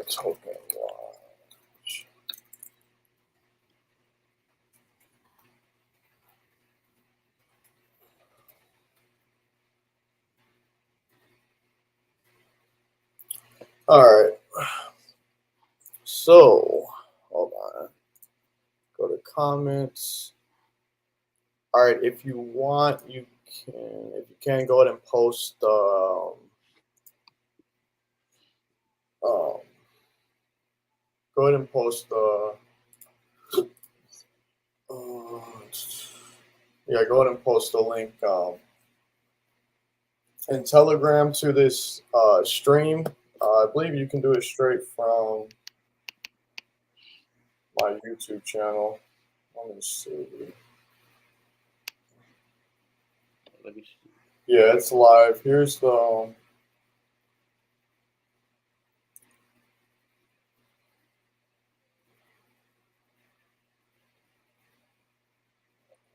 token watch. All right. So, hold on. Go to comments. All right. If you want, you can. If you can, go ahead and post. Go ahead and post yeah, go ahead and post a link in Telegram to this stream. I believe you can do it straight from my YouTube channel. Let me see. Yeah, it's live. Here's the. All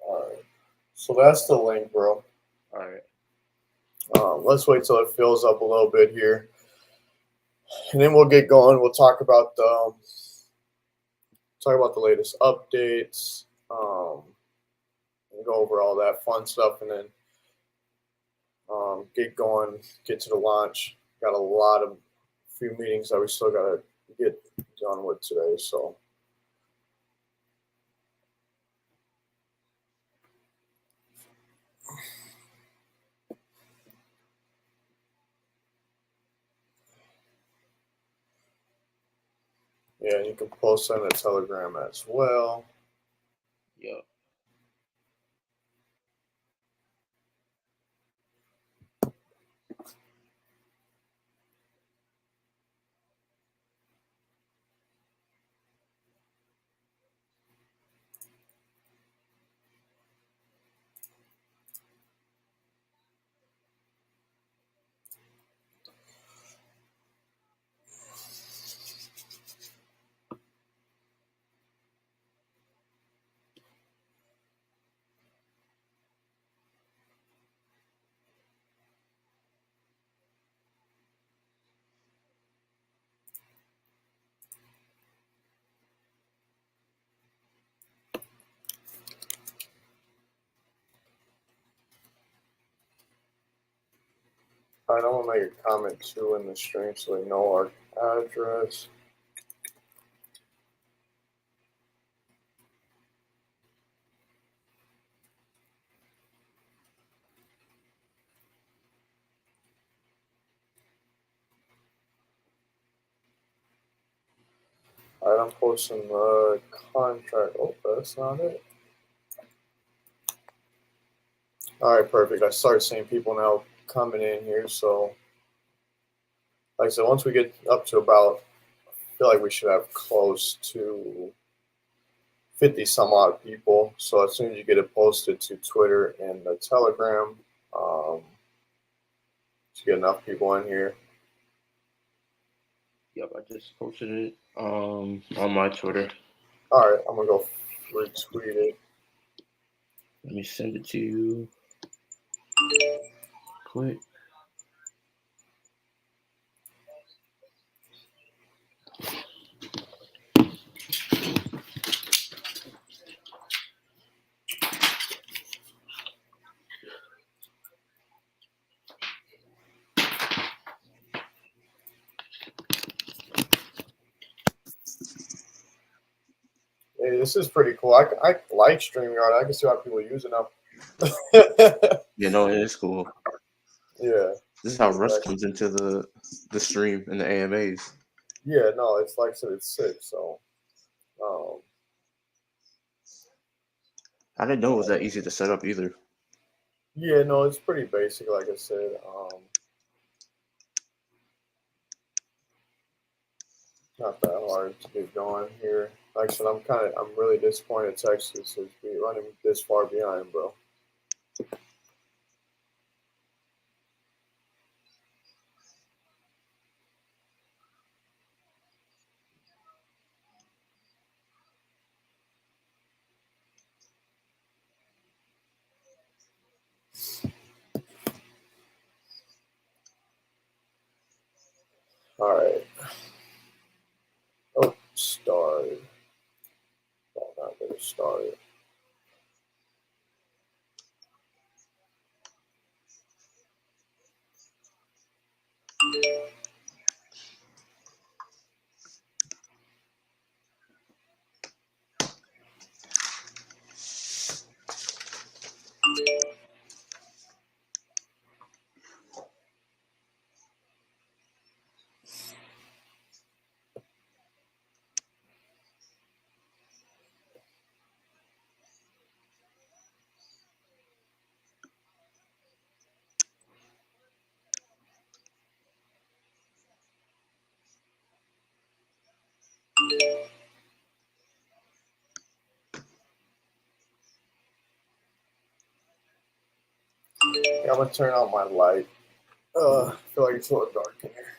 right. So that's the link, bro. All right. Let's wait till it fills up a little bit here, and then we'll get going. We'll talk about the latest updates, and go over all that fun stuff, and then get going, get to the launch. Got a few meetings that we still got to get done with today, so. Yeah, you can post on the Telegram as well. Yep. All right, I'm going to make a comment too in the stream so they know our address. All right, I'm posting the contract. Oh, that's not it. All right, perfect. I started seeing people now coming in here. So, like I said, once we get up to about, I feel like we should have close to 50 some odd people. So as soon as you get it posted to Twitter and the Telegram, to get enough people in here. Yep, I just posted it on my Twitter. All right, I'm gonna go retweet it. Let me send it to you. Quick. Hey, this is pretty cool. I like StreamYard. I can see how people use it now. You know, it is cool. Yeah. This is how Russ comes into the stream and the AMAs. Yeah, no, it's like I said, it's sick. So, I didn't know it was that easy to set up either. yeah, no, it's pretty basic, like I said. Not that hard to get going here. Like I said, I'm really disappointed Texas is running this far behind, bro. All right. start it. Yeah, I'm gonna turn on my light. I feel like it's a little dark in here.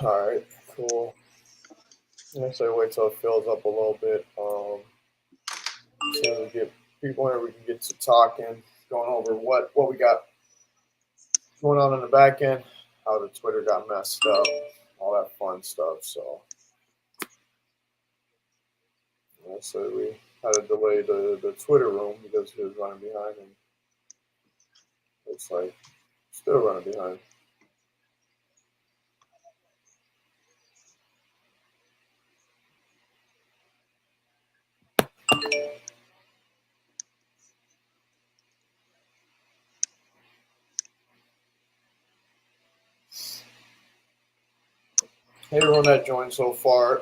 All right, cool. I say wait till it fills up a little bit. So we get people here, we can get to talking, going over what we got going on in the back end, how the Twitter got messed up, all that fun stuff. So we had to delay the Twitter room because he was running behind, and it's like still running behind. Hey everyone that joined so far.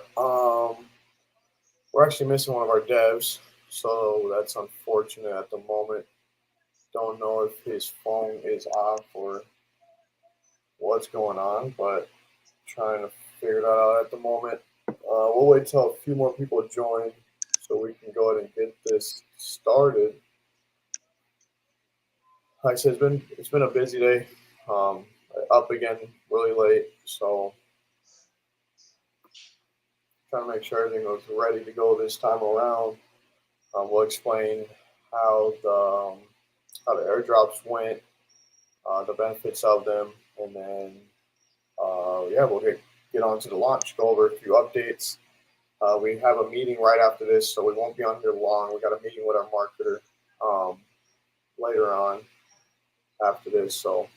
We're actually missing one of our devs, so that's unfortunate at the moment. Don't know if his phone is off or what's going on, but trying to figure that out at the moment. We'll wait till a few more people join so we can go ahead and get this started. Like I said, it's been a busy day. Up again really late, so trying to make sure everything was ready to go this time around. We'll explain how the airdrops went, the benefits of them, and then we'll get on to the launch, go over a few updates. We have a meeting right after this, so we won't be on here long. We got a meeting with our marketer later on after this, so I'm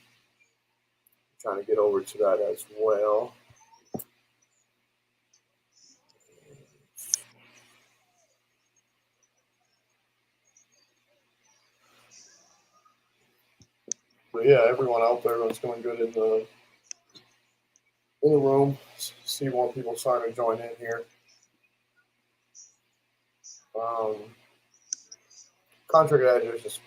trying to get over to that as well. But yeah, everyone out there, everyone's doing good in the room. See more people starting to join in here. Contract address is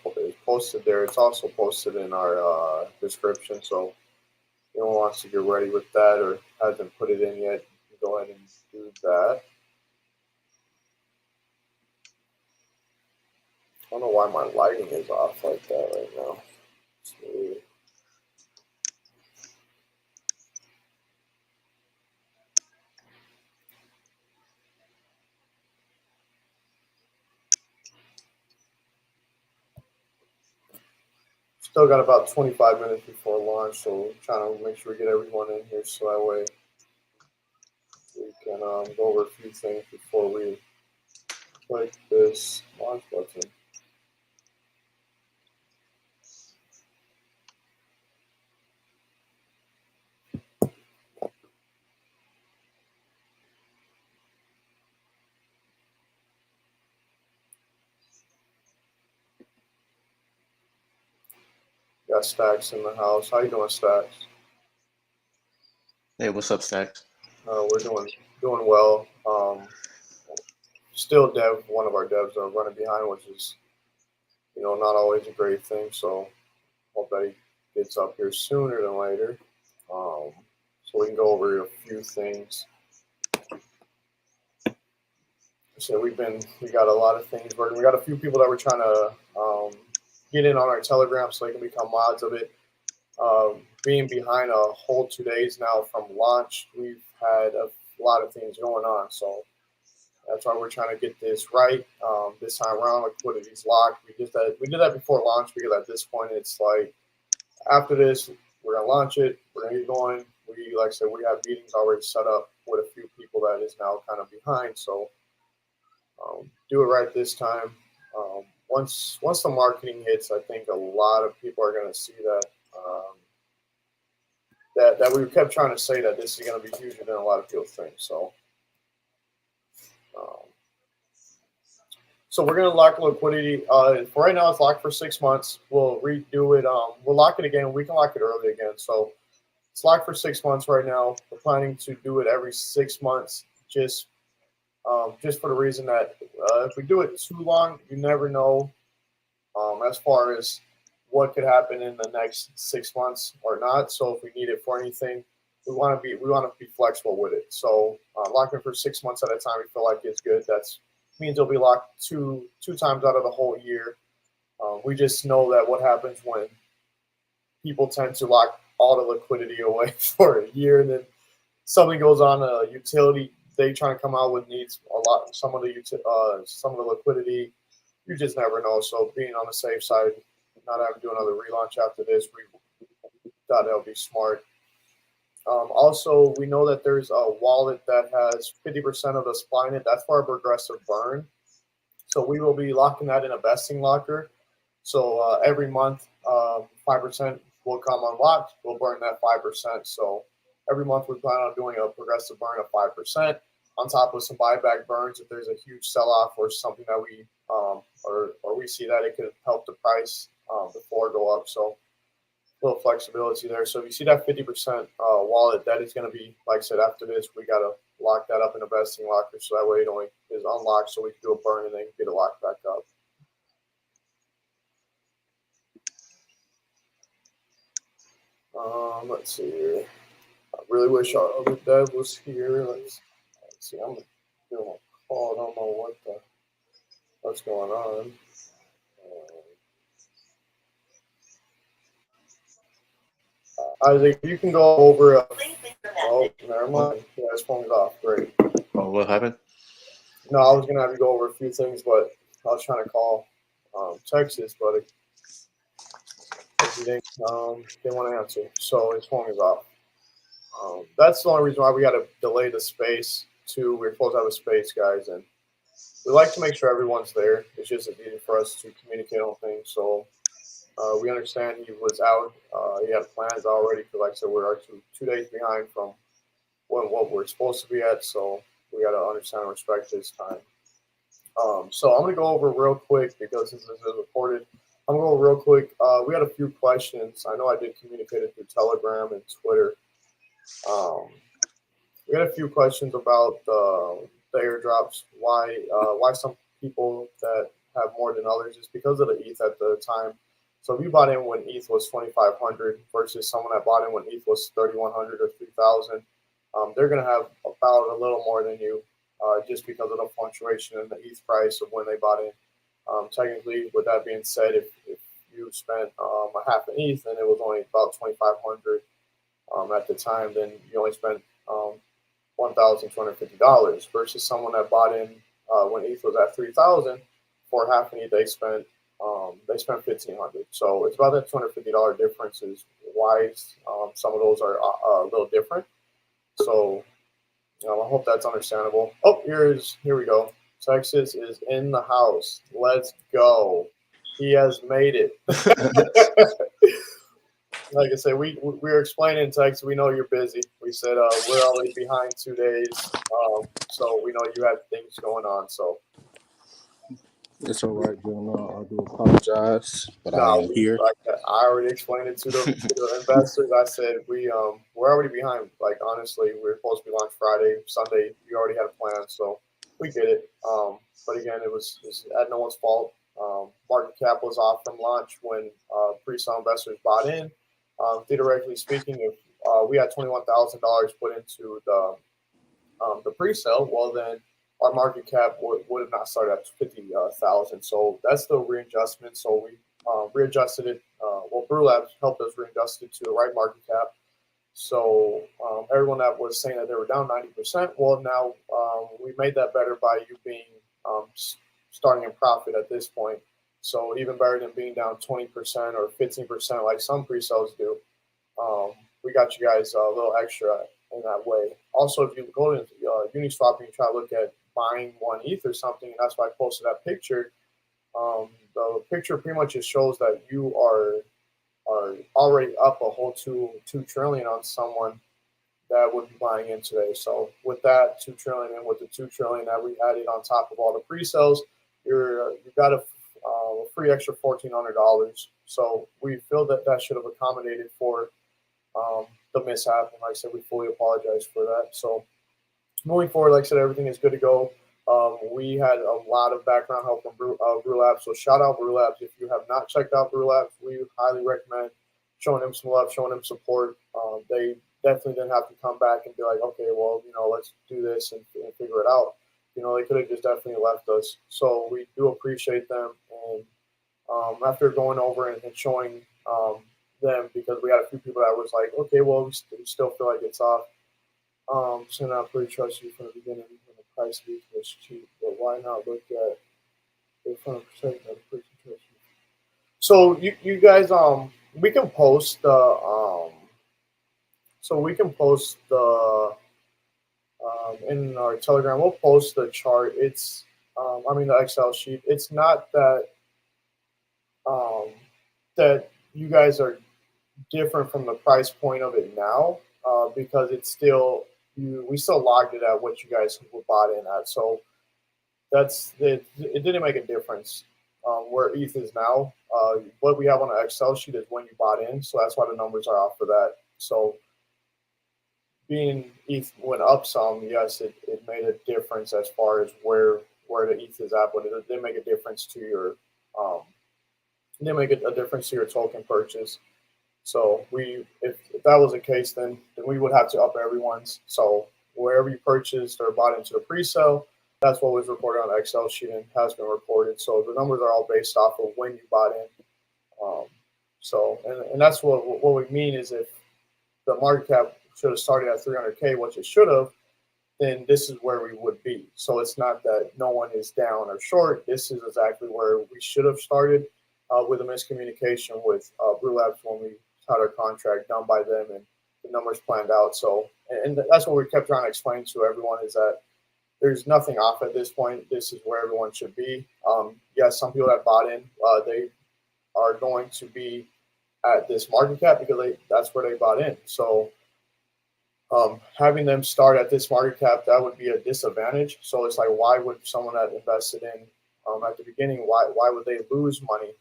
posted there. It's also posted in our description. So if anyone wants to get ready with that or hasn't put it in yet, you can go ahead and do that. I don't know why my lighting is off like that right now. It's weird. Still got about 25 minutes before launch, so trying to make sure we get everyone in here so that way we can go over a few things before we click this launch button. Got Stacks in the house. How you doing, Stacks? Hey, what's up, Stacks? We're doing well. Still one of our devs are running behind, which is, not always a great thing. So hope that he gets up here sooner than later. So we can go over a few things. So we got a lot of things working. We got a few people that we're trying to get in on our Telegram so they can become mods of it. Being behind a whole 2 days now from launch, we've had a lot of things going on. So That's why we're trying to get this right. This time around, liquidity's locked. We did that before launch because at this point it's like after this we're gonna launch it. We're gonna get going. Like I said, we have meetings already set up with a few people that is now kind of behind. So do it right this time. Once the marketing hits, I think a lot of people are going to see that that we kept trying to say that this is going to be huger than a lot of people think. So so we're going to lock liquidity. For right now, it's locked for 6 months. We'll redo it. We'll lock it again. We can lock it early again. So it's locked for 6 months right now. We're planning to do it every 6 months, just for the reason that if we do it too long, you never know as far as what could happen in the next 6 months or not. So if we need it for anything, we want to be flexible with it. So locking for 6 months at a time, we feel like it's good. That means it'll be locked two times out of the whole year. We just know that what happens when people tend to lock all the liquidity away for a year, and then something goes on a utility. They try to come out with needs a lot. Some of the liquidity, you just never know. So being on the safe side, not having to do another relaunch after this, we thought that would be smart. Also, we know that there's a wallet that has 50% of the supply in it. That's for our progressive burn. So we will be locking that in a vesting locker. So every month, 5% will come unlocked. We'll burn that 5%. So every month we plan on doing a progressive burn of 5% on top of some buyback burns if there's a huge sell-off or something that we or we see that it could help the price before go up. So a little flexibility there. So if you see that 50% wallet, that is going to be, like I said, after this, we got to lock that up in a vesting locker so that way it only is unlocked so we can do a burn and then get it locked back up. Let's see here. I really wish our other dev was here. Let's see. I'm doing a call. I don't know what's going on. Isaac, you can go over. Oh, never mind. Yeah, his phone's off. Great. Oh, what happened? No, I was gonna have you go over a few things, but I was trying to call Texas, but he didn't want to answer, so his phone is off. That's the only reason why we got to delay the space too. We're supposed to have a space, guys, and we like to make sure everyone's there. It's just easy for us to communicate on things. So we understand he was out. He had plans already. Because like I said, we're 2 days behind from what we're supposed to be at. So we got to understand and respect his time. So I'm going to go over real quick because this is recorded. I'm going to go real quick. We had a few questions. I know I did communicate it through Telegram and Twitter. We had a few questions about the airdrops. Why some people that have more than others is because of the ETH at the time. So if you bought in when ETH was 2,500 versus someone that bought in when ETH was 3,100 or 3,000, they're going to have about a little more than you just because of the fluctuation in the ETH price of when they bought in. Technically, with that being said, if you spent a half an ETH and it was only about 2,500 at the time, then you only spent $1,250 versus someone that bought in when ETH was at 3,000 for half an ETH. They spent $1,500. So it's about that $250 difference is why some of those are a little different. So I hope that's understandable. Oh, here we go. Texas is in the house. Let's go. He has made it. Like I said, we're explaining in Texas. We know you're busy. We said we're already behind 2 days, so we know you had things going on. So it's all right, Joe. No, I do apologize, but I am here. I already explained it to the investors. I said we're already behind. Like honestly, we were supposed to be launched Friday, Sunday. You already had a plan, so we get it. But again, it's at no one's fault. Market cap was off from launch when pre-sale investors bought in. Theoretically speaking, if we had $21,000 put into the pre-sale, well then our market cap would have not started at 50,000. So that's the readjustment. So we readjusted it. Brew Labs helped us readjust it to the right market cap. So everyone that was saying that they were down 90%, well, now we made that better by you being starting in profit at this point. So even better than being down 20% or 15% like some pre-sales do. Um, we got you guys a little extra in that way. Also, if you go to Uniswap and you try to look at buying one ETH or something, and that's why I posted that picture. The picture pretty much just shows that you are already up a whole two trillion on someone that would be buying in today. So with that 2 trillion and with the 2 trillion that we added on top of all the pre-sales, you got a free extra $1,400. So we feel that that should have accommodated for the mishap. And like I said, we fully apologize for that. So moving forward, like I said, everything is good to go. We had a lot of background help from Brew Labs. So shout out Brew Labs. If you have not checked out Brew Labs, we highly recommend showing them some love, showing them support. They definitely didn't have to come back and be like, okay, well, let's do this and figure it out. They could have just definitely left us. So we do appreciate them. And after going over and showing them, because we had a few people that was like, okay, well, we still feel like it's off. So now pretty trust you from the beginning when the price was cheap, but why not look at the 100% of the person trust you? So you guys we can post the in our Telegram. We'll post the chart. It's the Excel sheet. It's not that that you guys are different from the price point of it now, because it's still we still logged it at what you guys were bought in at. So that's it. It didn't make a difference where ETH is now. What we have on the Excel sheet is when you bought in, so that's why the numbers are off for that. So being ETH went up some, yes, it made a difference as far as where the ETH is at, but it didn't make a difference to your token purchase. So if that was the case, then we would have to up everyone's. So wherever you purchased or bought into the pre-sale, that's what was recorded on the Excel sheet and has been recorded. So the numbers are all based off of when you bought in. And that's what we mean is if the market cap should have started at 300K, which it should have, then this is where we would be. So it's not that no one is down or short. This is exactly where we should have started with a miscommunication with Brew Labs when we had our contract done by them and the numbers planned out. So, and that's what we kept trying to explain to everyone is that there's nothing off at this point. This is where everyone should be. Yes, some people that bought in, they are going to be at this market cap because that's where they bought in. So having them start at this market cap, that would be a disadvantage. So it's like, why would someone that invested in at the beginning, why would they lose money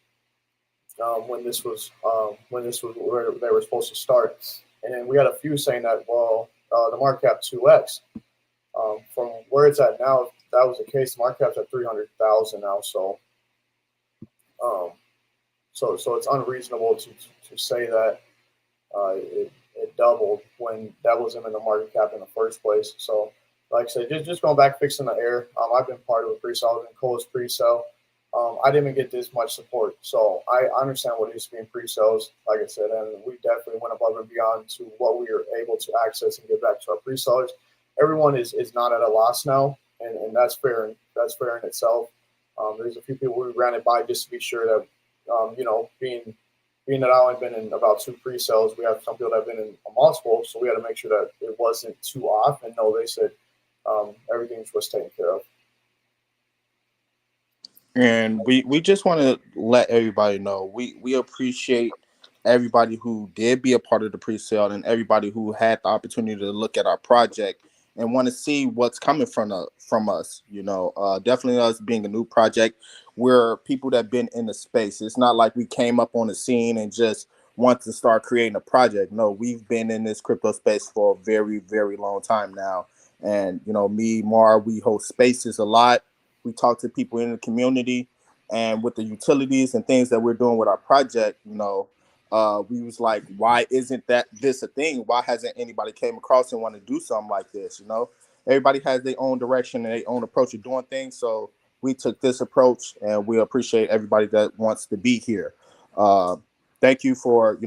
when this was where they were supposed to start? And then we had a few saying that, well, the market cap 2x. From where it's at now, if that was the case, the market cap's at 300,000 now. So so it's unreasonable to say that it doubled when that wasn't in the market cap in the first place. So, like I said, just going back, fixing the error. I've been part of a pre-sale. I've been Cole's pre-sale. I didn't get this much support. So I understand what it used to be in pre-sales, like I said, and we definitely went above and beyond to what we were able to access and get back to our pre-sellers. Everyone is not at a loss now, and that's fair. That's fair in itself. There's a few people we ran it by just to be sure that, being that I only been in about 2 pre-sales, we have some people that have been in a multiple, so we had to make sure that it wasn't too off. And no, they said everything was taken care of. And we just want to let everybody know we appreciate everybody who did be a part of the pre-sale and everybody who had the opportunity to look at our project and want to see what's coming from us. Definitely us being a new project, we're people that have been in the space. It's not like we came up on the scene and just want to start creating a project. No, we've been in this crypto space for a very, very long time now. And me, Mar, we host spaces a lot. We talk to people in the community, and with the utilities and things that we're doing with our project, we was like, why isn't this a thing? Why hasn't anybody came across and want to do something like this? Everybody has their own direction and their own approach of doing things. So we took this approach, and we appreciate everybody that wants to be here. Thank you for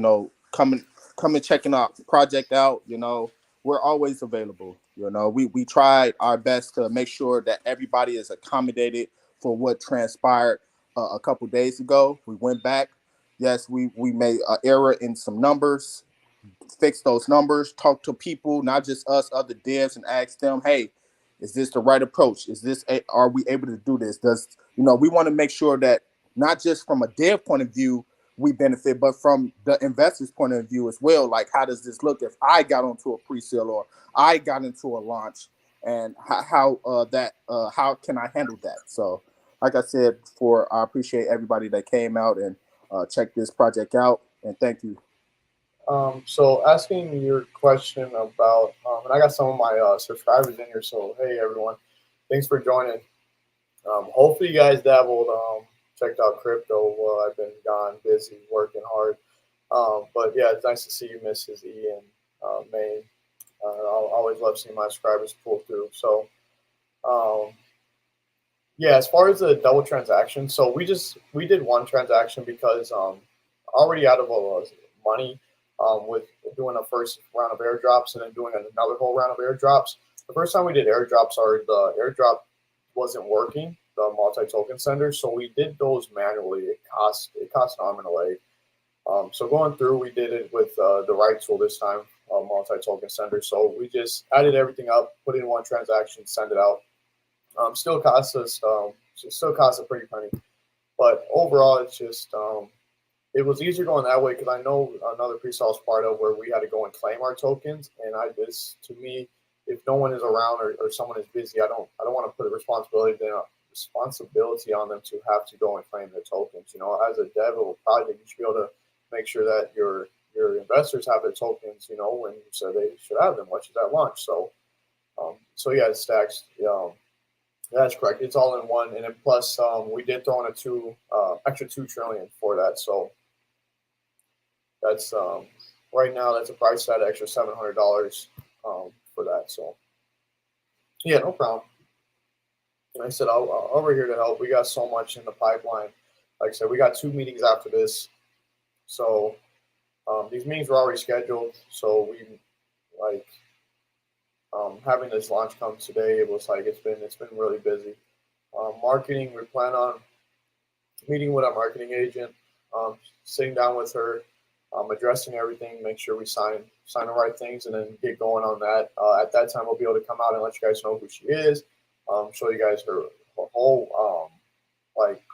coming come and checking our project out, you know, we're always available. You know, we tried our best to make sure that everybody is accommodated for what transpired a couple days ago. We went back. Yes, we made an error in some numbers, fix those numbers, talk to people, not just us, other devs, and ask them, hey, is this the right approach? Are we able to do this? We want to make sure that not just from a dev point of view, we benefit, but from the investor's point of view as well. Like, how does this look if I got onto a pre-sale or I got into a launch, and how can I handle that? So, like I said before, I appreciate everybody that came out and checked this project out, and thank you. So asking your question about, and I got some of my subscribers in here, so hey everyone, thanks for joining. Hopefully you guys dabbled, checked out crypto while I've been gone, busy, working hard. But yeah, it's nice to see you, Mrs. E and Maine. I'll always love seeing my subscribers pull through. So yeah, as far as the double transaction, so we did one transaction because already out of money with doing a first round of airdrops and then doing another whole round of airdrops. The first time we did airdrops, the airdrop wasn't working, the multi-token sender, so we did those manually. It cost an arm and a leg. So going through, we did it with the right tool this time, multi-token sender. So we just added everything up, put in one transaction, send it out. Still costs a pretty penny, but overall, it's just it was easier going that way because I know another pre-sale I was part of where we had to go and claim our tokens, and to me, if no one is around or someone is busy, I don't want to put a responsibility on them to have to go and claim their tokens. You know, as a dev of a project, you should be able to make sure that your investors have their tokens. You know, when you said they should have them, much as at launch. So yeah, it stacks. That's correct. It's all in one, and then plus we did throw in extra 2 trillion for that. So that's right now that's a price tag extra $700 for that. So yeah, no problem. And I said we're here to help. We got so much in the pipeline. Like I said, we got 2 meetings after this. So these meetings were already scheduled. So we having this launch come today, it was like it's been really busy. Marketing, we plan on meeting with our marketing agent, sitting down with her, addressing everything, make sure we sign the right things, and then get going on that. At that time, we'll be able to come out and let you guys know who she is, show you guys her whole,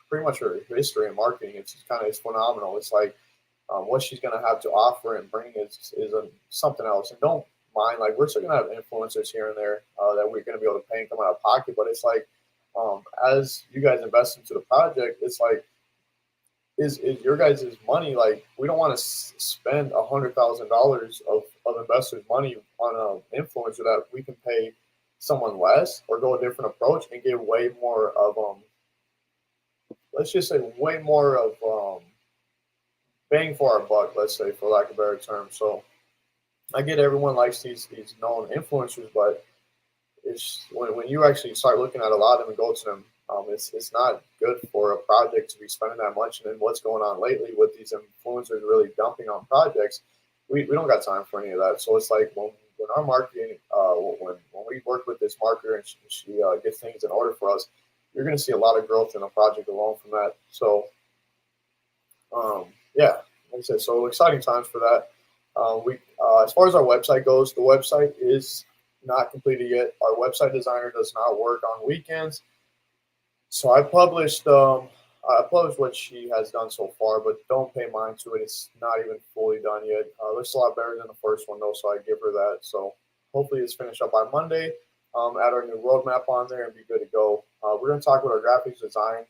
pretty much her history in marketing. It's phenomenal. It's like what she's going to have to offer and bring is something else. And don't mind, like, we're still going to have influencers here and there that we're going to be able to pay and come out of pocket. But it's like, as you guys invest into the project, it's like, is your guys' money, like, we don't want to spend $100,000 of investors' money on an influencer that we can pay someone less or go a different approach and get way more of let's just say way more of bang for our buck, let's say, for lack of a better term. So I get everyone likes these known influencers, but it's when you actually start looking at a lot of them and go to them, it's not good for a project to be spending that much. And then what's going on lately with these influencers really dumping on projects, we don't got time for any of that. So it's like when our marketing, when we work with this marketer and she gets things in order for us, you're going to see a lot of growth in a project alone from that. So yeah, like I said, so exciting times for that. As far as our website goes, the website is not completed yet. Our website designer does not work on weekends. So I published what she has done so far, but don't pay mind to it. It's not even fully done yet. Looks a lot better than the first one though, so I give her that. So hopefully it's finished up by Monday. Add our new roadmap on there and be good to go. We're going to talk with our graphics design.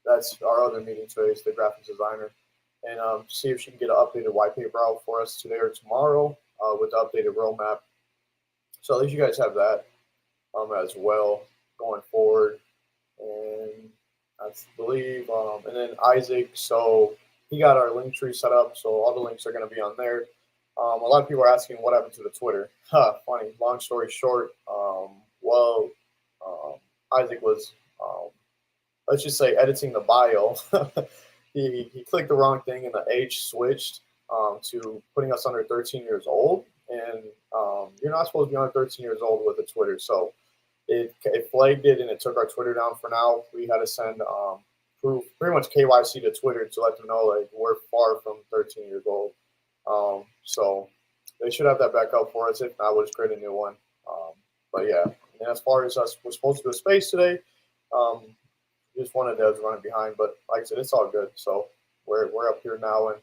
That's our other meeting today, is the graphics designer, and see if she can get an updated white paper out for us today or tomorrow with the updated roadmap. So at least you guys have that as well going forward. And I believe, and then Isaac, so he got our link tree set up, so all the links are going to be on there. A lot of people are asking what happened to the Twitter. Funny, long story short, Isaac was, let's just say, editing the bio. he clicked the wrong thing and the H switched. to putting us under 13 years old. And you're not supposed to be under 13 years old with a Twitter. So it flagged it and it took our Twitter down for now. We had to send proof, pretty much KYC to Twitter to let them know like we're far from 13 years old. So they should have that back up for us. If not, we'll just create a new one. But yeah, and as far as us, we're supposed to do a space today. Just one of those running behind, but like I said, it's all good. So we're up here now and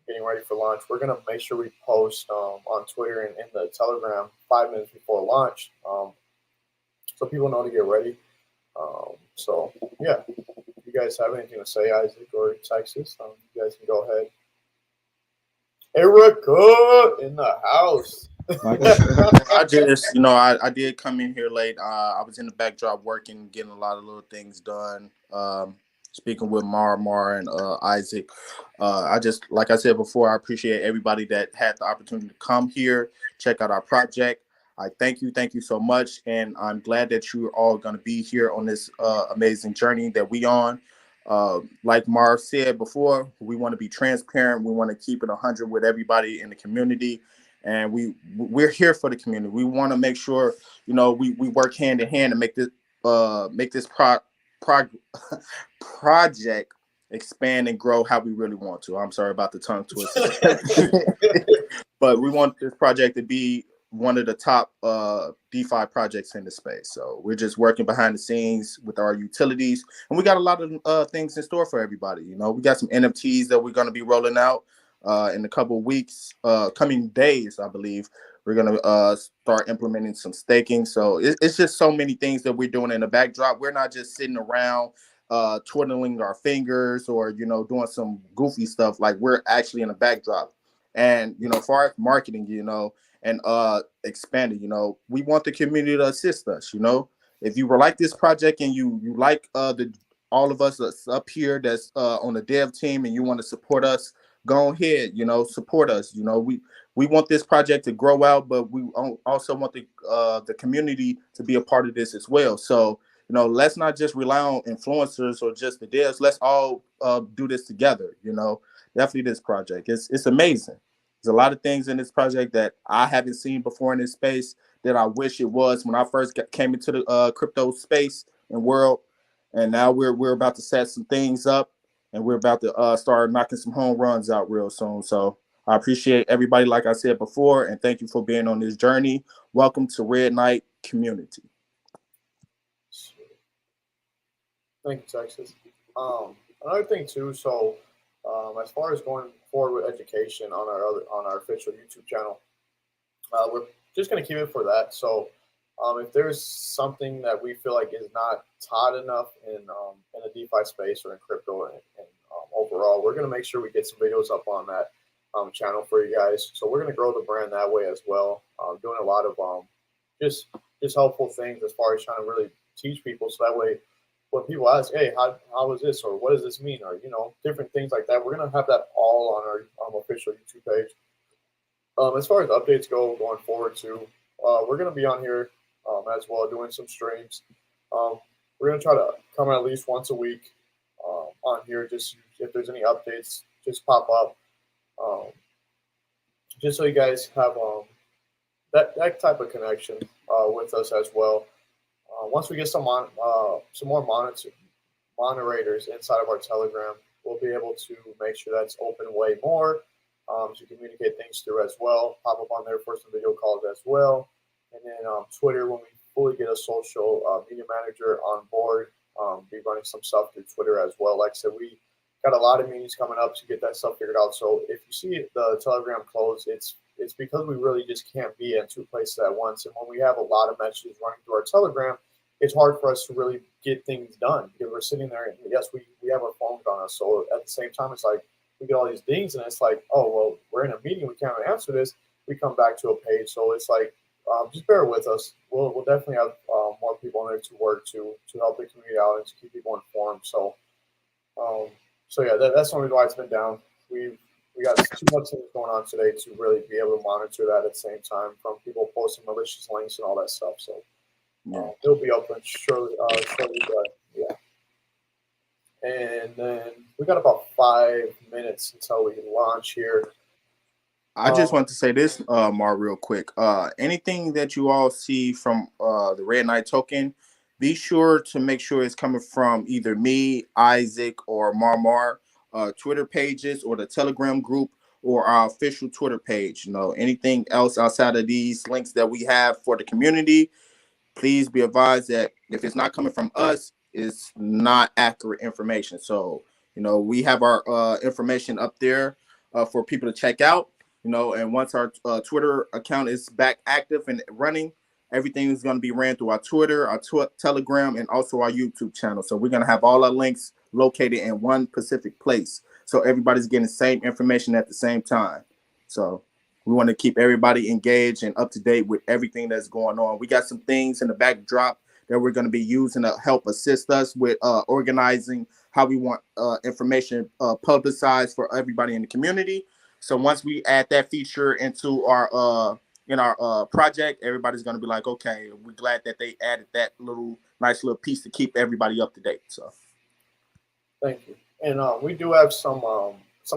getting ready for launch. We're gonna make sure we post on Twitter and in the Telegram 5 minutes before launch, so people know to get ready. So yeah, if you guys have anything to say, Isaac or Texas, you guys can go ahead. Erica in the house. I just, I did come in here late. I was in the backdrop working, getting a lot of little things done. Speaking with Mar and Isaac. I just, like I said before, I appreciate everybody that had the opportunity to come here, check out our project. I thank you so much, and I'm glad that you're all going to be here on this amazing journey that we on. Like Mar said before, we want to be transparent. We want to keep it 100 with everybody in the community, and we're here for the community. We want to make sure we work hand in hand to make this project expand and grow how we really want to. I'm sorry about the tongue twister. But we want this project to be one of the top DeFi projects in the space. So we're just working behind the scenes with our utilities, and we got a lot of things in store for everybody. We got some NFTs that we're going to be rolling out in a couple of weeks, coming days, I believe. We're going to start implementing some staking. So it's just so many things that we're doing in the backdrop. We're not just sitting around twiddling our fingers or, doing some goofy stuff. Like, we're actually in the backdrop. And, as far as marketing, and expanding, we want the community to assist us. If you were like this project and you like all of us that's up here that's on the dev team and you want to support us, go ahead, support us. We want this project to grow out, but we also want the community to be a part of this as well. So, let's not just rely on influencers or just the devs. Let's all do this together. Definitely this project. It's amazing. There's a lot of things in this project that I haven't seen before in this space that I wish it was when I first came into the crypto space and world. And now we're about to set some things up, and we're about to start knocking some home runs out real soon. So I appreciate everybody, like I said before, and thank you for being on this journey. Welcome to Red Knight Community. Thank you, Texas. Another thing too. So, as far as going forward with education on our official YouTube channel, we're just going to keep it for that. So, if there's something that we feel like is not taught enough in the DeFi space or in crypto and overall, we're going to make sure we get some videos up on that channel for you guys. So we're going to grow the brand that way as well. Doing a lot of just helpful things as far as trying to really teach people, so that way when people ask, hey, how is this, or what does this mean, or different things like that, we're going to have that all on our official YouTube page. As far as updates go going forward too, we're going to be on here as well doing some streams. We're going to try to come at least once a week on here. Just if there's any updates, just pop up. Just so you guys have that type of connection with us as well. Once we get some more moderators inside of our Telegram, we'll be able to make sure that's open way more to communicate things through as well. Pop up on there for some video calls as well. And then Twitter, when we fully get a social media manager on board, be running some stuff through Twitter as well. Like I said, we got a lot of meetings coming up to get that stuff figured out. So if you see the Telegram closed, it's because we really just can't be in two places at once. And when we have a lot of messages running through our Telegram, it's hard for us to really get things done because we're sitting there and yes, we have our phones on us. So at the same time, it's like we get all these dings and it's like, oh, well, we're in a meeting. We can't answer this. We come back to a page. So it's like, just bear with us. We'll definitely have more people in there to work to help the community out and to keep people informed. So, yeah, that's the only reason why it's been down. We got too much things going on today to really be able to monitor that at the same time from people posting malicious links and all that stuff. So it'll be open shortly, but yeah. And then we got about 5 minutes until we launch here. I just want to say this, Mar, real quick. Anything that you all see from the Red Knight token, be sure to make sure it's coming from either me, Isaac, or Mar Twitter pages, or the Telegram group, or our official Twitter page. Anything else outside of these links that we have for the community, please be advised that if it's not coming from us, it's not accurate information. So, we have our information up there for people to check out, and once our Twitter account is back active and running, everything is going to be ran through our Twitter, our Telegram, and also our YouTube channel. So we're going to have all our links located in one specific place. So everybody's getting the same information at the same time. So we want to keep everybody engaged and up to date with everything that's going on. We got some things in the backdrop that we're going to be using to help assist us with organizing how we want information publicized for everybody in the community. So once we add that feature into our project, everybody's going to be like, okay, we're glad that they added that nice little piece to keep everybody up to date. So thank you. And we do have some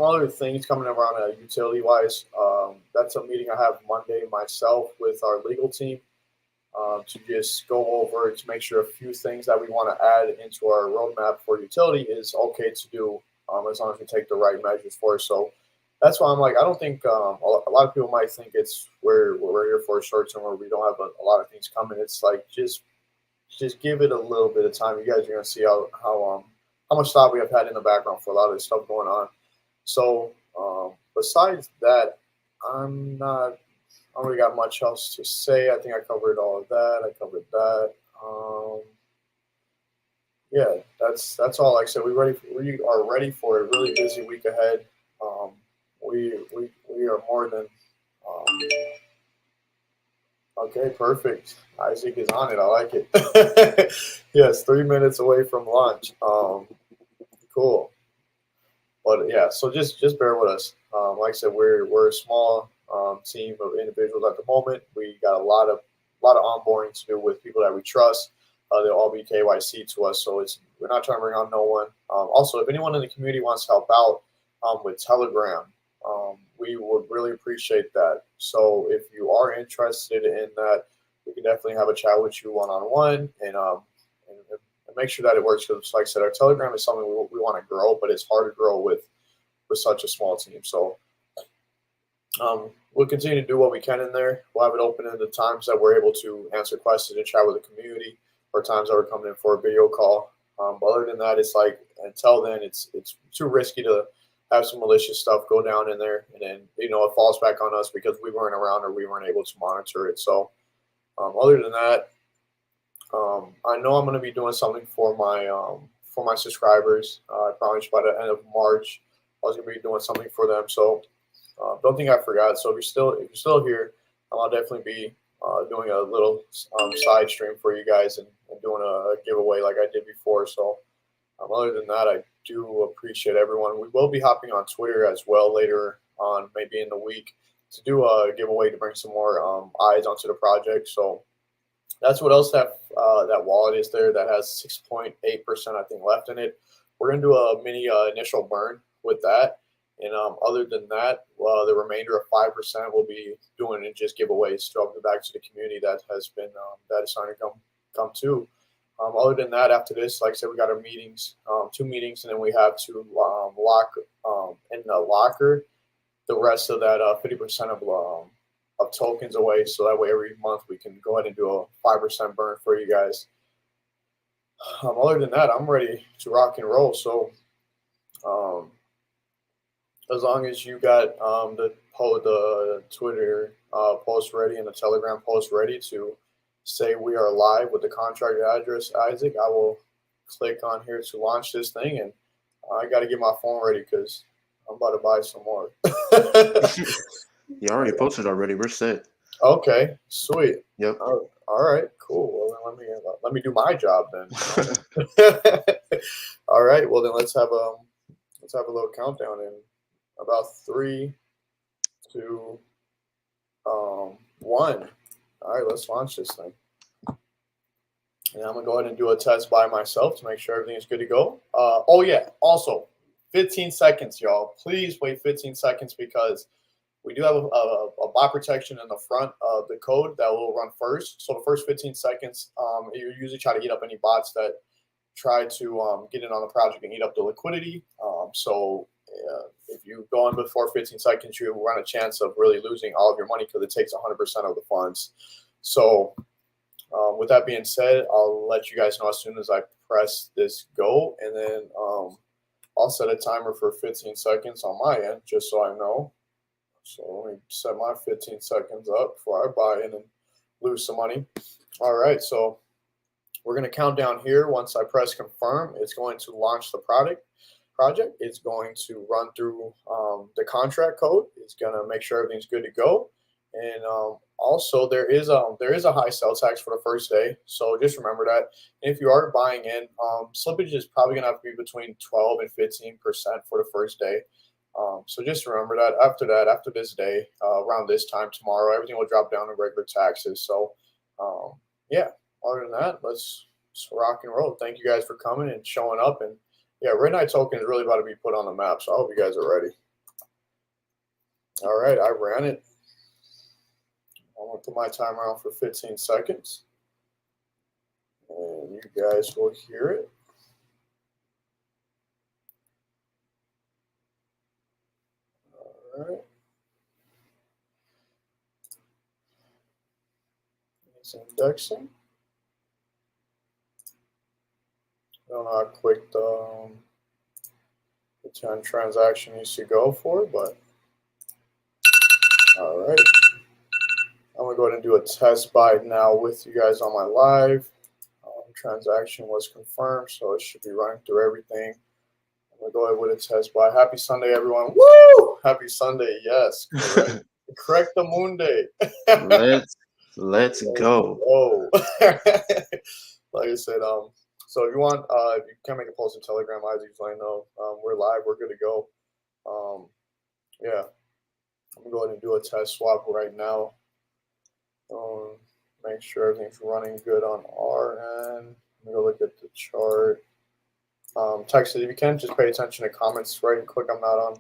other things coming around utility wise. That's a meeting I have Monday myself with our legal team to just go over to make sure a few things that we want to add into our roadmap for utility is okay to do as long as we take the right measures for it. So that's why I'm like, I don't think a lot of people might think it's we're here for a short term where we don't have a lot of things coming. It's like just give it a little bit of time. You guys are gonna see how much thought we have had in the background for a lot of this stuff going on. So besides that, I don't really got much else to say. I think I covered all of that. I covered that. Yeah, that's all. Like I said, we are ready for a really busy week ahead. We are more than okay. Perfect. Isaac is on it. I like it. Yes, 3 minutes away from launch. Cool. But yeah, so just bear with us. Like I said, we're a small team of individuals at the moment. We got a lot of onboarding to do with people that we trust. They'll all be KYC to us, so we're not trying to bring on no one. Also, if anyone in the community wants to help out with Telegram, we would really appreciate that. So if you are interested in that, we can definitely have a chat with you one-on-one and make sure that it works. Because, like I said, our Telegram is something we want to grow, but it's hard to grow with such a small team. So we'll continue to do what we can in there. We'll have it open in the times that we're able to answer questions and chat with the community, or times that we're coming in for a video call. But other than that, it's like until then, it's too risky to have some malicious stuff go down in there, and then it falls back on us because we weren't around or we weren't able to monitor it. So other than that, I know I'm going to be doing something for my subscribers. I promised by the end of March I was going to be doing something for them. So don't think I forgot. So if you're still here, I'll definitely be doing a little side stream for you guys and doing a giveaway like I did before. So other than that, I do appreciate everyone. We will be hopping on Twitter as well later on, maybe in the week, to do a giveaway to bring some more eyes onto the project. So that's what else that wallet is there that has 6.8% I think left in it. We're gonna do a mini initial burn with that, and other than that, the remainder of 5% will be doing and just giveaways to back to the community that has been that is starting to come to. Other than that, after this, like I said, we got our meetings, 2 meetings, and then we have to lock in the locker the rest of that 50% of tokens away, so that way every month we can go ahead and do a 5% burn for you guys. Other than that, I'm ready to rock and roll. So as long as you got the Twitter post ready and the Telegram post ready to say we are live with the contract address, Isaac, I will click on here to launch this thing, and I got to get my phone ready because I'm about to buy some more. You already posted already. We're set. Okay, sweet. Yep. All right, cool. Well, then let me do my job then. All right. Well, then let's have a little countdown in about 3, 2, 1. All right, let's launch this thing. And I'm going to go ahead and do a test by myself to make sure everything is good to go. Oh, yeah. Also, 15 seconds, y'all. Please wait 15 seconds because we do have a bot protection in the front of the code that will run first. So the first 15 seconds, you usually try to eat up any bots that try to get in on the project and eat up the liquidity. If you go in before 15 seconds, you run a chance of really losing all of your money because it takes 100% of the funds. So with that being said, I'll let you guys know as soon as I press this go, and then I'll set a timer for 15 seconds on my end just so I know. So let me set my 15 seconds up before I buy in and lose some money. All right, so we're going to count down here. Once I press confirm, it's going to launch the project. It's going to run through the contract code. It's going to make sure everything's good to go. And also, there is a high sell tax for the first day. So just remember that. And if you are buying in, slippage is probably going to have to be between 12 and 15% for the first day. So just remember that after this day, around this time tomorrow, everything will drop down to regular taxes. So yeah, other than that, let's rock and roll. Thank you guys for coming and showing up. And yeah, Red Knight token is really about to be put on the map. So I hope you guys are ready. All right, I ran it. I'm going to put my timer on for 15 seconds. And you guys will hear it. All right. It's indexing. I don't know how quick the 10 transaction needs to go for, but all right. I'm going to go ahead and do a test buy now with you guys on my live. Transaction was confirmed, so it should be running through everything. I'm going to go ahead with a test buy. Happy Sunday, everyone. Woo! Happy Sunday, yes. Correct, correct the moon day. Let's go. Oh, like I said, so if you want, if you can make a post in Telegram, I usually know we're live, we're good to go. Yeah, I'm gonna go ahead and do a test swap right now. Make sure everything's running good on our end. Let me go look at the chart. Text it if you can. Just pay attention to comments right and quick. I'm not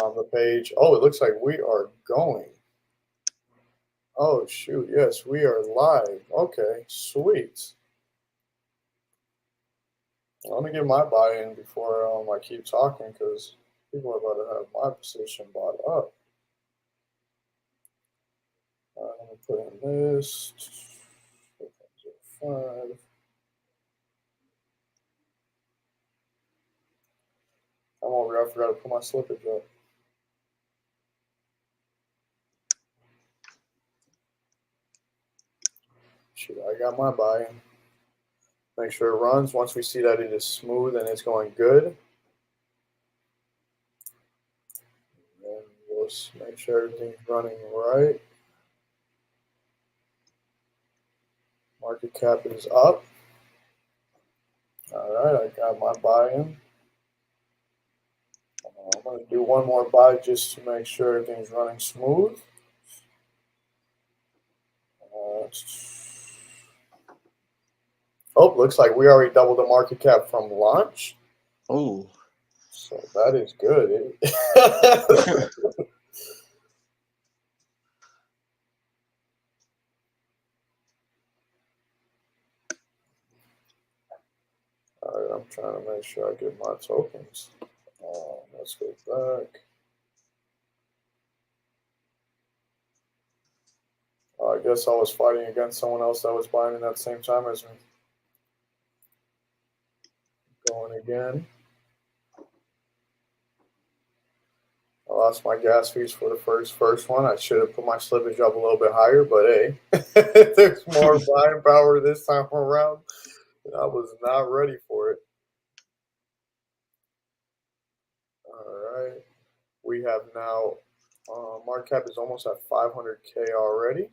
on the page. Oh, it looks like we are going. Oh shoot! Yes, we are live. Okay, sweet. Let me get my buy-in before I keep talking because people are about to have my position bought up. I'm going to put in this. 5. I'm over here. I forgot to put my slippage up. Shoot, I got my buy-in. Make sure it runs. Once we see that it is smooth and it's going good, and we'll make sure everything's running right. Market cap is up. All right, I got my buy-in. I'm going to do one more buy just to make sure everything's running smooth. Oh, looks like we already doubled the market cap from launch. Oh, so that is good. All right, I'm trying to make sure I get my tokens. Let's go back. I guess I was fighting against someone else that was buying at that same time as me. Going again. I lost my gas fees for the first one. I should have put my slippage up a little bit higher, but hey, there's more buying power this time around. I was not ready for it. All right. We have now, market cap is almost at 500K already.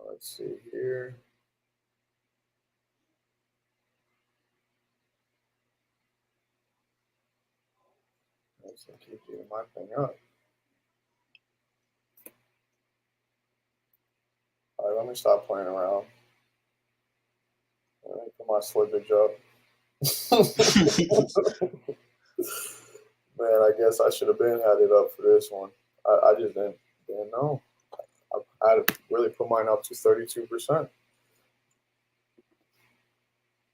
Let's see here. Let's keep getting my thing up. let me stop playing around. Let me put my slippage up. Man, I guess I should have been had it up for this one. I just didn't know. I had to really put mine up to 32%.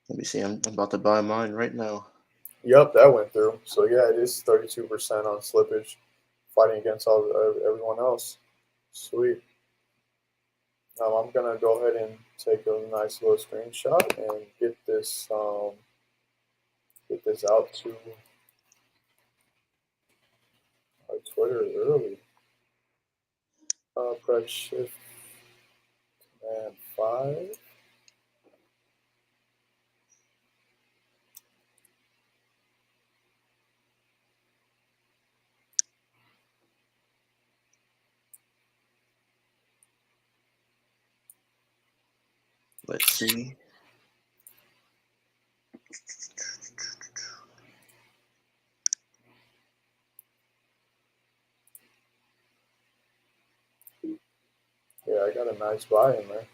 Let me see. I'm about to buy mine right now. Yep, that went through. So yeah, it is 32% on slippage, fighting against everyone else. Sweet. Now I'm gonna go ahead and take a nice little screenshot and get this out to our Twitter early. Press Shift and 5. Let's see. Yeah, I got a nice buy in there.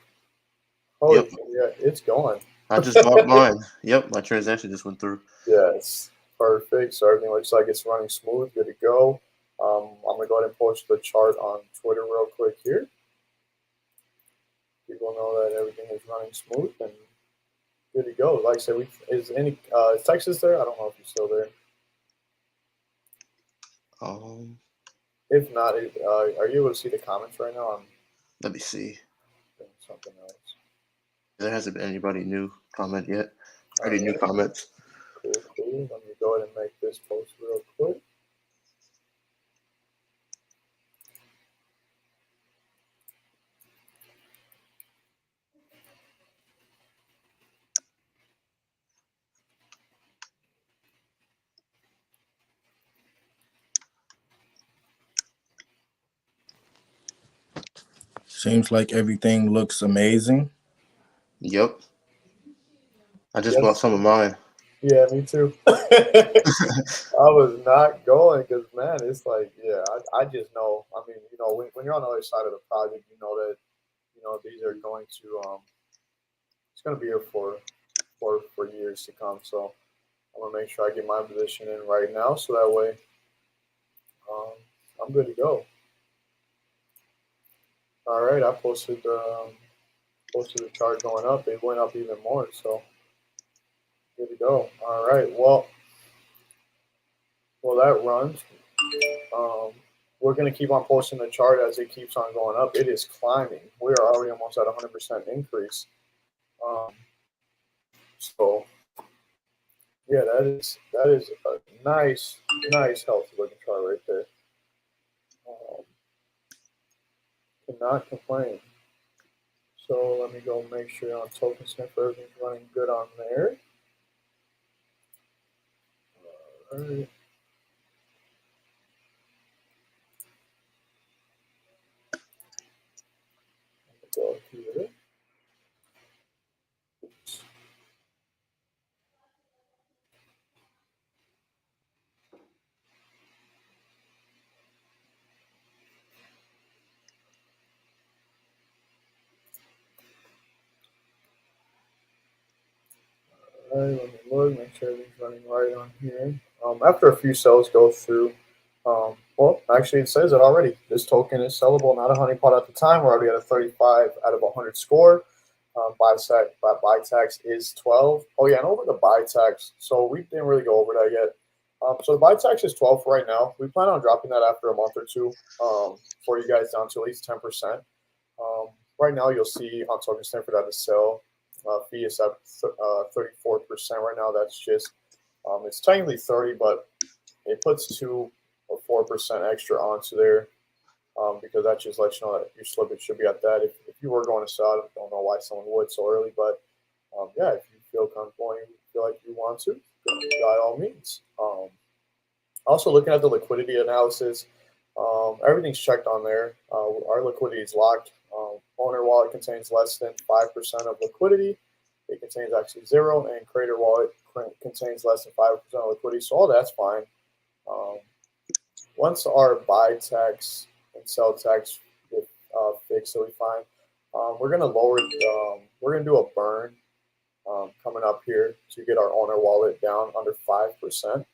Oh, Yep. yeah, it's going. I just bought mine. Yep, my transaction just went through. Yes, perfect. So everything looks like it's running smooth, good to go. I'm gonna go ahead and post the chart on Twitter real quick here. People know that everything is running smooth and good to go. Like I said, is Texas there? I don't know if he's still there. If not, are you able to see the comments right now? Let me see. Doing something else. There hasn't been anybody new comment yet. Any new comments? Cool. Let me go ahead and make this post real quick. Seems like everything looks amazing. Yep. I just bought some of mine. Yeah, me too. I was not going because, man, it's like, yeah, I just know. I mean, when you're on the other side of the project, you know that, these are going to, it's going to be here for years to come. So I'm going to make sure I get my position in right now so that way I'm good to go. All right, I posted the chart going up. It went up even more, so good to go. All right, well that runs. We're going to keep on posting the chart as it keeps on going up. It is climbing. We are already almost at 100% increase. So yeah, that is a nice healthy looking chart right there. Cannot complain. So let me go make sure on token sniffer everything's running good on there. All right. Go here. All right, let me look, make sure everything's running right on here. After a few cells go through, well, actually it says it already. This token is sellable, not a honeypot at the time. We're already at a 35 out of 100 score. Buy tax is 12. Oh yeah, and over the buy tax. So we didn't really go over that yet. So the buy tax is 12 for right now. We plan on dropping that after a month or two for you guys down to at least 10%. Right now you'll see on token Stanford that the sell fee is at 34% right now. That's just it's technically 30, but it puts 2 or 4% extra onto there. Because that just lets you know that your slippage should be at that. If you were going to sell, I don't know why someone would so early, but yeah, if you feel comfortable and you feel like you want to, by all means. Also, looking at the liquidity analysis, everything's checked on there. Our liquidity is locked. Owner wallet contains less than 5% of liquidity. It contains actually 0, and creator wallet contains less than 5% of liquidity. So all that's fine. Once our buy tax and sell tax get fixed, so we find we're gonna lower. We're gonna do a burn coming up here to get our owner wallet down under 5%,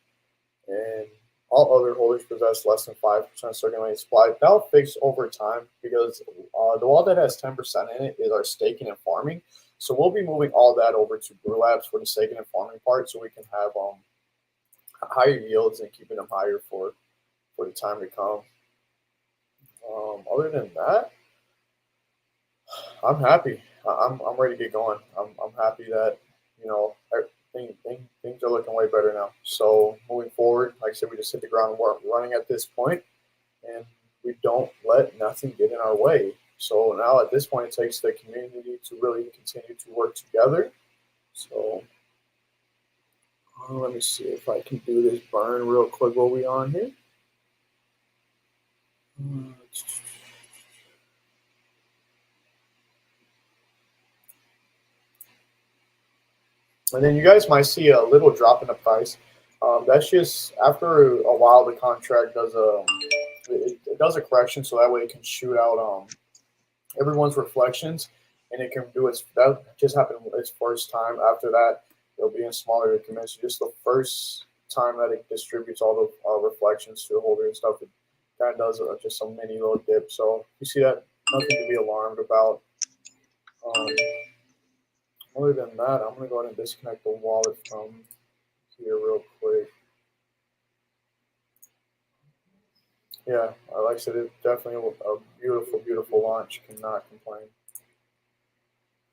and all other holders possess less than 5% circulating supply. That'll fix over time because the wallet that has 10% in it is our staking and farming. So we'll be moving all that over to Brew Labs for the staking and farming part, so we can have higher yields and keeping them higher for the time to come. Other than that, I'm happy. I'm ready to get going. I'm happy that things are looking way better now. So moving forward, like I said, we just hit the ground running at this point, and we don't let nothing get in our way. So now at this point, it takes the community to really continue to work together. So let me see if I can do this burn real quick while we're on here. And then you guys might see a little drop in the price. That's just after a while the contract does it does a correction, so that way it can shoot out everyone's reflections, and it can do its. That just happened its first time. After that, it'll be in smaller increments. Just the first time that it distributes all the reflections to the holder and stuff, it kind of does just some mini little dip. So you see that, nothing to be alarmed about. Other than that, I'm going to go ahead and disconnect the wallet from here real quick. Yeah, like I said, it's definitely a beautiful, beautiful launch. Cannot complain.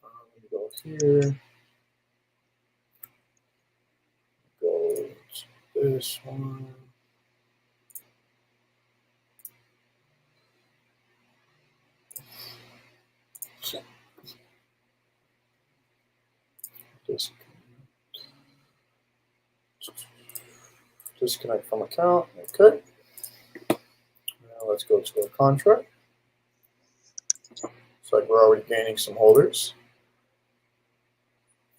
Let me go here. Go to this one. Disconnect from account. Okay. Now let's go to our contract. Looks like we're already gaining some holders.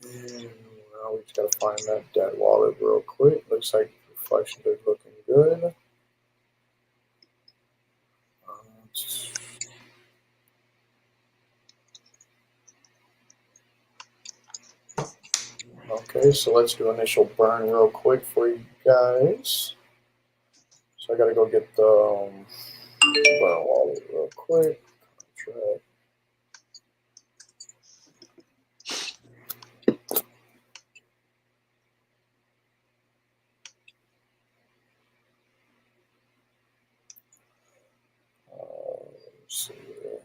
And now we just got to find that dead wallet real quick. Looks like reflections are looking good. Okay, so let's do initial burn real quick for you guys. So I got to go get the burn wallet real quick. Contract. Let's see here.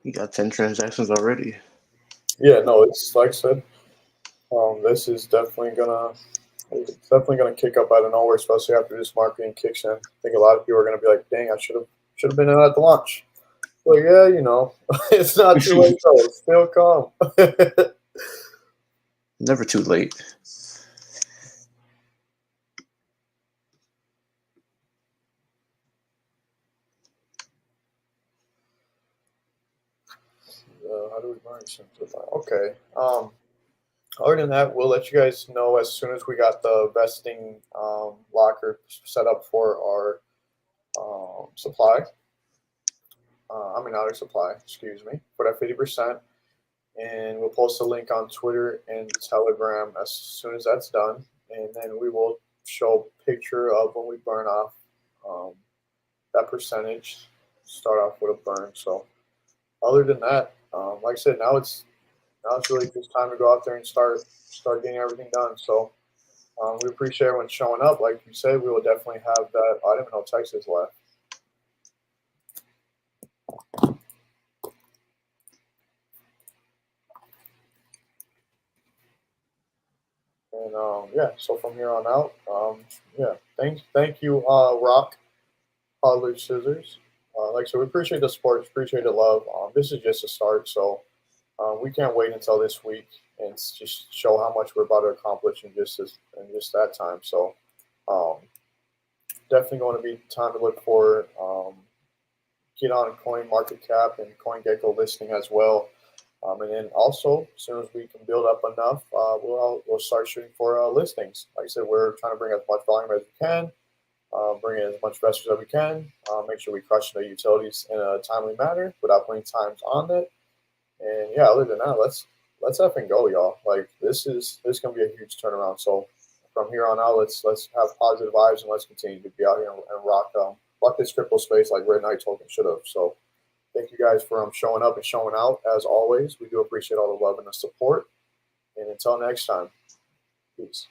You got 10 transactions already. Yeah, no, it's like I said. This is definitely gonna kick up out of nowhere, especially after this marketing kicks in. I think a lot of people are gonna be like, "Dang, I should have been in at the launch." Well, yeah, it's not too late though. Still come. Never too late. How do we burn simplify? Okay. Other than that, we'll let you guys know as soon as we got the vesting locker set up for our supply. Our supply, excuse me, for that 50%. And we'll post a link on Twitter and Telegram as soon as that's done. And then we will show a picture of when we burn off that percentage. Start off with a burn. So other than that, like I said, now it's really just time to go out there and start getting everything done. So we appreciate everyone showing up. Like you said, we will definitely have that. I don't even know Texas left. And yeah, so from here on out, yeah, thank you, Rock, Toddler Scissors. Like I said, we appreciate the support, appreciate the love. This is just a start, so we can't wait until this week and just show how much we're about to accomplish in just that time. So definitely going to be time to look for get on CoinMarketCap and CoinGecko listing as well. And then also, as soon as we can build up enough, we'll start shooting for listings. Like I said, we're trying to bring as much volume as we can. bring in as much investors as we can. Make sure we crush the utilities in a timely manner without putting times on it. And yeah, other than that, let's effing go, y'all. Like this is gonna be a huge turnaround. So from here on out, let's have positive vibes and let's continue to be out here and rock this crypto space like Red Knight Token should have. So thank you guys for showing up and showing out as always. We do appreciate all the love and the support. And until next time, peace.